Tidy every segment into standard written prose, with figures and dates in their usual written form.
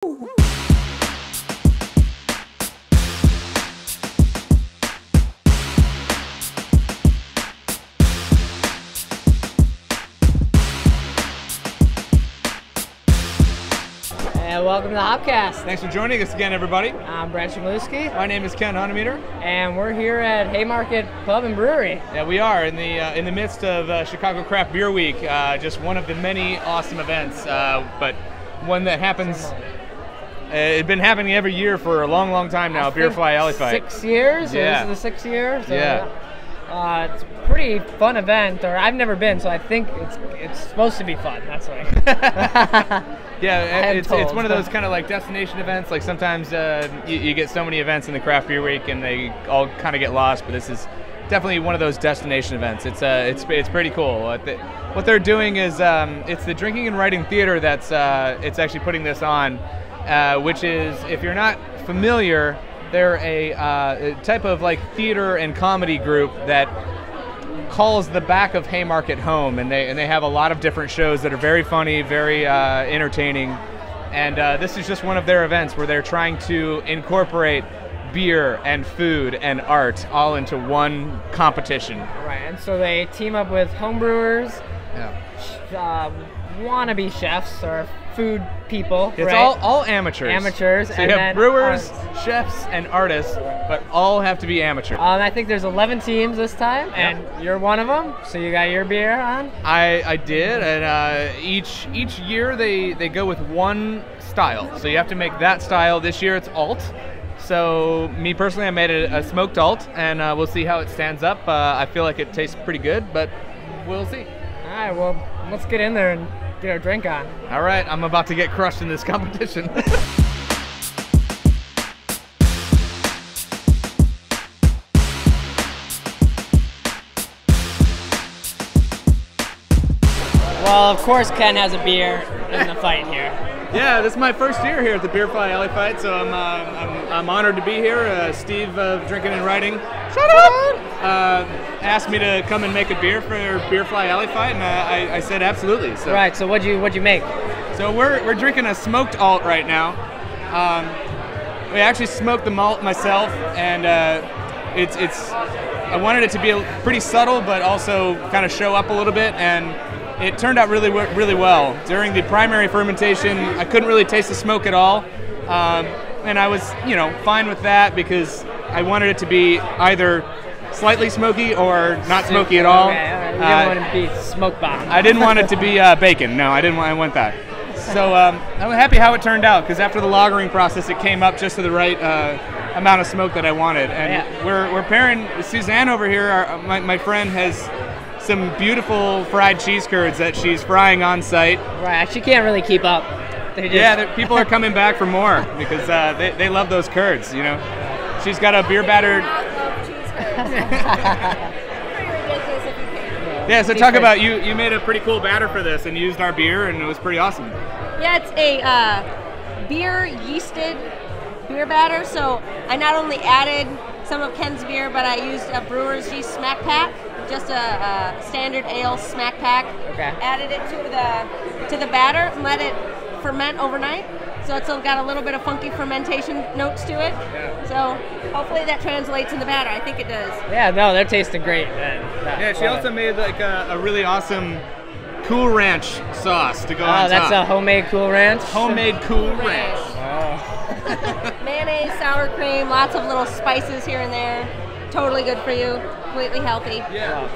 And welcome to the HopCast. Thanks for joining us again, everybody. I'm Brad Chmielewski. My name is Ken Hunnemeder. And we're here at Haymarket Pub and Brewery. Yeah, we are in the midst of Chicago Craft Beer Week. Just one of the many awesome events, but one that happens. It's been happening every year for a long, long time now. Beerfly Alley Fight. 6 years. Yeah. This is the 6th year. So yeah. It's a pretty fun event. Or I've never been, so I think it's supposed to be fun. That's right. Yeah, it's one of those kind of like destination events. Like sometimes you get so many events in the Craft Beer Week and they all kind of get lost, but this is definitely one of those destination events. It's pretty cool. What they're doing is it's the Drinking and Writing Theater that's it's actually putting this on, which is, if you're not familiar, they're a type of like theater and comedy group that calls the back of Haymarket home, and they have a lot of different shows that are very funny, very entertaining, and this is just one of their events where they're trying to incorporate beer and food and art all into one competition. Right, and so they team up with homebrewers, wannabe chefs or food people. It's right? all amateurs. Amateurs. So you have brewers, chefs, and artists, but all have to be amateurs. I think there's 11 teams this time, and you're one of them. So you got your beer on? I did, and each year they go with one style. So you have to make that style. This year it's alt. So me personally, I made a smoked alt, and we'll see how it stands up. I feel like it tastes pretty good, but we'll see. All right, well, let's get in there and get our drink on. All right, I'm about to get crushed in this competition. Well, of course Ken has a beer in the fight here. Yeah, this is my first year here at the Beerfly Alley Fight, so I'm honored to be here. Steve of Drinking and Writing asked me to come and make a beer for Beerfly Alley Fight, and I said absolutely. So. Right. So what'd you make? So we're drinking a smoked alt right now. We actually smoked the malt myself, and I wanted it to be pretty subtle, but also kind of show up a little bit, and it turned out really well. During the primary fermentation, I couldn't really taste the smoke at all, and I was, fine with that because I wanted it to be either slightly smoky or not smoky at all. Okay. You didn't want it to be smoke bomb. I didn't want it to be bacon. No, I want that. So I'm happy how it turned out, because after the lagering process, it came up just to the right amount of smoke that I wanted. And we're pairing Suzanne over here. My friend has some beautiful fried cheese curds that she's frying on site. Right, she can't really keep up. People are coming back for more because they love those curds. She's got a beer battered. Yeah, so talk about you made a pretty cool batter for this and used our beer, and it was pretty awesome. Yeah, it's a beer yeasted beer batter. So I not only added some of Ken's beer, but I used a brewer's yeast smack pack, just a standard ale smack pack. Okay. Added it to the batter and let it ferment overnight. So it's got a little bit of funky fermentation notes to it. Yeah. So hopefully that translates in the batter. I think it does. Yeah, no, they're tasting great. Yeah, she also made like a really awesome Cool Ranch sauce to go on top. Oh, that's a homemade Cool Ranch? Homemade Cool Ranch. Oh. Mayonnaise, sour cream, lots of little spices here and there. Totally good for you. Completely healthy. Yeah.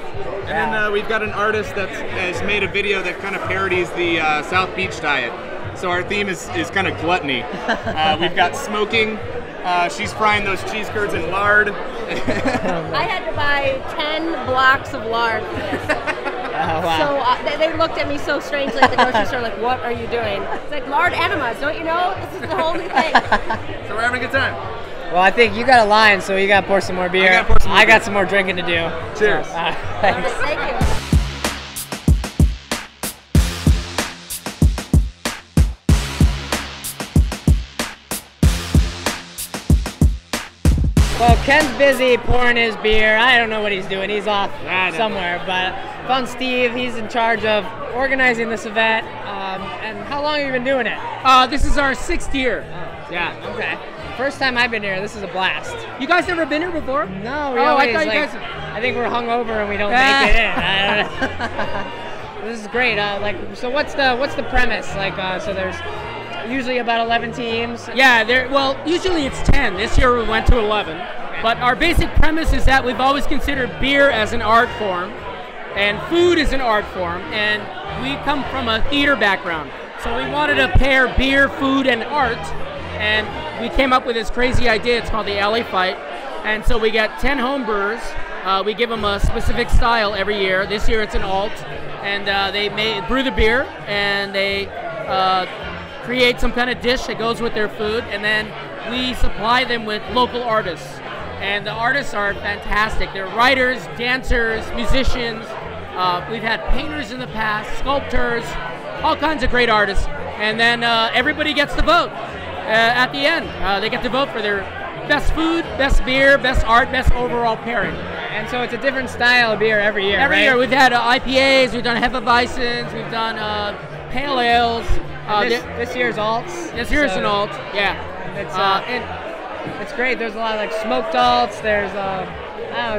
And then we've got an artist that has made a video that kind of parodies the South Beach diet. So our theme is kind of gluttony. We've got smoking. She's frying those cheese curds in lard. I had to buy 10 blocks of lard for this. Oh, wow. So they looked at me so strangely at the grocery store, like, what are you doing? It's like, lard enemas, don't you know? This is the whole new thing. So we're having a good time. Well, I think you got a line, so you got to pour some more beer. I got some more drinking to do. Cheers. Thanks. Thank you. Well, Ken's busy pouring his beer. I don't know what he's doing. He's off somewhere. But found Steve. He's in charge of organizing this event. And how long have you been doing it? This is our 6th year. Yeah. Okay. First time I've been here. This is a blast. You guys never been here before? No. We I always, thought you like, guys. I think we're hungover and we don't make it in. I don't know. This is great. So what's the premise? So there's usually about 11 teams. Yeah. Well, usually it's 10. This year we went to 11. Okay. But our basic premise is that we've always considered beer as an art form, and food is an art form, and we come from a theater background. So we wanted to pair beer, food, and art, and we came up with this crazy idea. It's called the Alley Fight, and so we get 10 home brewers. We give them a specific style every year. This year it's an alt, and they brew the beer, and they create some kind of dish that goes with their food, and then we supply them with local artists. And the artists are fantastic. They're writers, dancers, musicians. We've had painters in the past, sculptors, all kinds of great artists. And then everybody gets to vote at the end. They get to vote for their best food, best beer, best art, best overall pairing. And so it's a different style of beer every year, Every year. We've had IPAs, we've done Hefeweizens, we've done pale ales. This year's alts. This year's an alt, yeah. It's great. There's a lot of like smoked alts. There's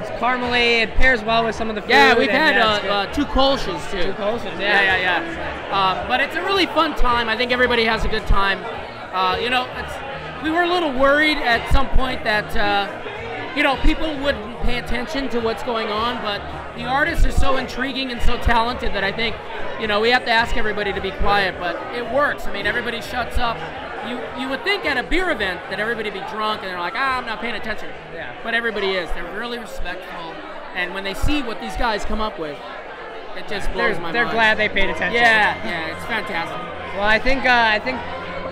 it's caramely. It pairs well with some of the food. Yeah, we've had 2 Kolsch's too. 2 Kolsch's, yeah. Yeah. But it's a really fun time. I think everybody has a good time. We were a little worried at some point that people wouldn't pay attention to what's going on, but the artists are so intriguing and so talented that I think we have to ask everybody to be quiet, but it works. I mean, everybody shuts up. You would think at a beer event that everybody would be drunk and they're like, I'm not paying attention. Yeah. But everybody is. They're really respectful. And when they see what these guys come up with, it just blows my mind. They're glad they paid attention. Yeah, it's fantastic. Well, I think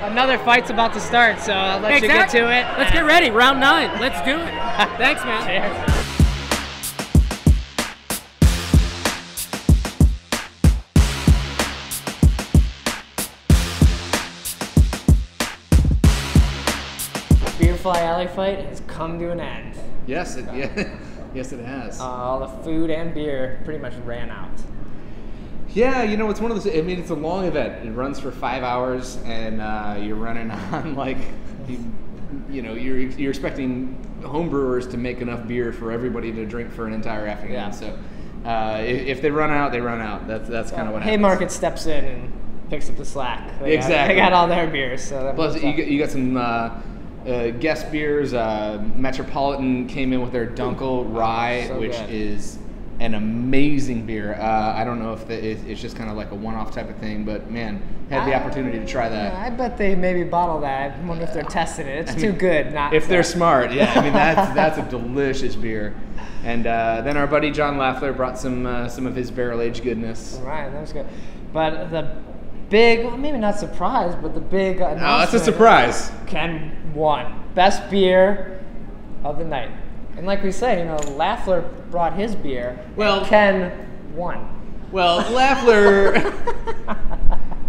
another fight's about to start, so I'll let you get to it. Let's get ready. Round 9. Let's do it. Thanks, man. Cheers. Beerfly Alley Fight has come to an end. Yes, yes, it has. All the food and beer pretty much ran out. Yeah, it's one of those. I mean, it's a long event. It runs for 5 hours, and you're running on like, you're expecting home brewers to make enough beer for everybody to drink for an entire afternoon. Yeah. So if they run out, they run out. That's kind of what happens. Haymarket steps in and picks up the slack. Exactly. They got all their beers. So plus, you got some. Guest beers, Metropolitan came in with their Dunkel Rye, so which good. is an amazing beer. I don't know if it's just kind of like a one-off type of thing, but man, had the opportunity to try that. Yeah, I bet they maybe bottle that. I wonder if they're testing it. It's too good. If they're smart, yeah. I mean, that's a delicious beer. And then our buddy John Laffler brought some of his barrel-aged goodness. Right, that was good. But the big, well, maybe not surprise, but the big announcement. Oh, that's a surprise. Ken won. Best beer of the night. And like we say, Laffler brought his beer. Well, Ken won. Well, Laffler,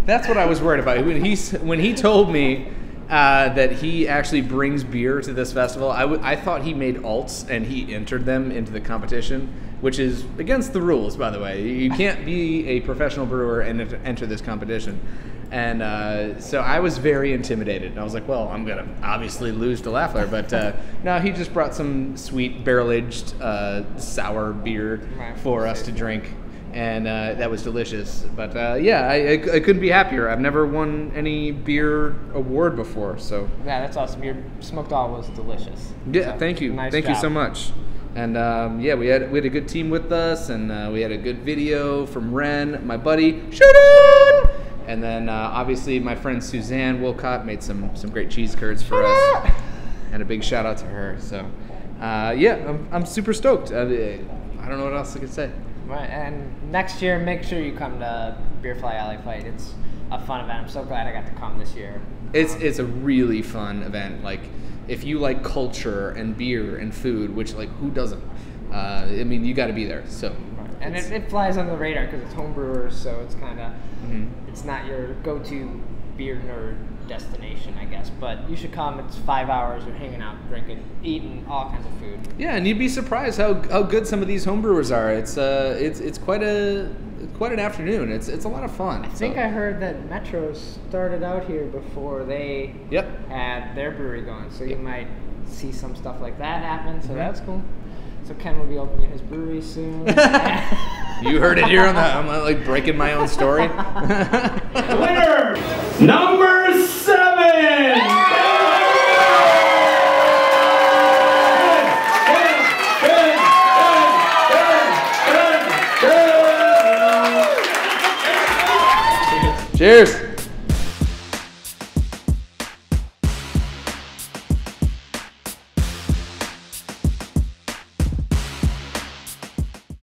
that's what I was worried about. When he told me that he actually brings beer to this festival, I thought he made alts and he entered them into the competition, which is against the rules, by the way. You can't be a professional brewer and enter this competition. And so I was very intimidated. And I was like, well, I'm going to obviously lose to Laffler. But no, he just brought some sweet barrel-aged sour beer for us to drink. And that was delicious. But yeah, I couldn't be happier. I've never won any beer award before. So yeah, that's awesome. Your smoked all was delicious. Yeah, so, thank you. Nice thank job. you so much. And yeah, we had a good team with us, and we had a good video from Ren, my buddy. Shoot it! And then obviously my friend Suzanne Wolcott made some great cheese curds for us, and a big shout out to her. So yeah, I'm super stoked. I don't know what else I could say. Right, and next year, make sure you come to Beerfly Alley Fight. It's a fun event. I'm so glad I got to come this year. It's a really fun event. Like, if you like culture and beer and food, which like who doesn't? I mean, you got to be there. So, right. And it flies on the radar because it's homebrewers, so it's kind of it's not your go-to beer nerd destination, I guess. But you should come. It's 5 hours. You're hanging out, drinking, eating all kinds of food. Yeah, and you'd be surprised how good some of these homebrewers are. It's quite quite an afternoon. It's a lot of fun. I think I heard that Metro started out here before they had their brewery going, so you might see some stuff like that happen. So that's cool. So Ken will be opening his brewery soon. You heard it here on the. I'm like breaking my own story. Winner number 7. Cheers.